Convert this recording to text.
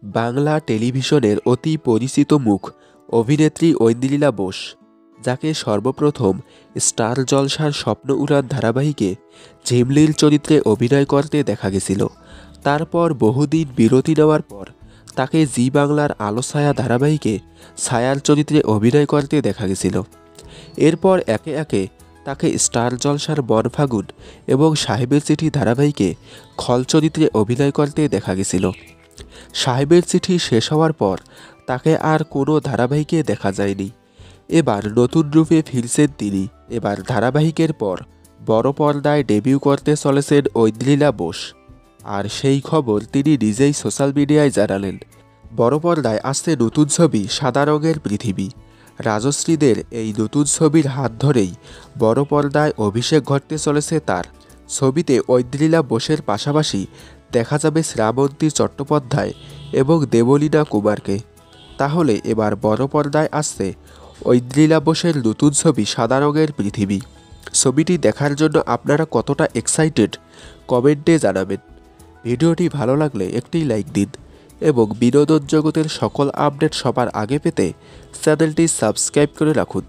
বাংলা টেলিভিশনের অতি পরিচিত মুখ অভিনেত্রী ঐন্দ্রিলা বোস, যাকে সর্বপ্রথম স্টার জলসার স্বপ্ন উড়ান ধারাবাহিকে ঝিমলির চরিত্রে অভিনয় করতে দেখা গেছিল। তারপর বহুদিন বিরতি নেওয়ার পর তাকে জি বাংলার আলো ছায়া ধারাবাহিকে ছায়ার চরিত্রে অভিনয় করতে দেখা গেছিল। এরপর একে একে তাকে স্টার জলসার বনফাগুন এবং সাহেবের চিঠি ধারাবাহিকে খল চরিত্রে অভিনয় করতে দেখা গেছিল। সাহেবের চিঠি শেষ হওয়ার পর তাকে আর কোনো ধারাবাহিকে দেখা যায়নি। এবার নতুন রূপে ফিরছেন তিনি। এবার ধারাবাহিকের পর বড় পর্দায় ডেবিউ করতে চলেছেন ঐন্দ্রিলা বোস। আর সেই খবর তিনি নিজেই সোশ্যাল মিডিয়ায় জানালেন। বড় পর্দায় আসছে নতুন ছবি সাদা রঙের পৃথিবী। রাজশ্রীদের এই নতুন ছবির হাত ধরেই বড় পর্দায় অভিষেক ঘটতে চলেছে তার। ছবিতে ঐন্দ্রিলা বোসের পাশাপাশি দেখা যাবে শ্রাবন্তী চট্টোপাধ্যায় এবং দেবলীনা কুমারকে। তাহলে এবার বড় পর্দায় আসছে ঐন্দ্রিলা বোসের নতুন ছবি সাদা রঙের পৃথিবী। ছবিটি দেখার জন্য আপনারা কতটা এক্সাইটেড কমেন্টে জানাবেন। ভিডিওটি ভালো লাগলে একটি লাইক দিন এবং বিনোদন জগতের সকল আপডেট সবার আগে পেতে চ্যানেলটি সাবস্ক্রাইব করে রাখুন।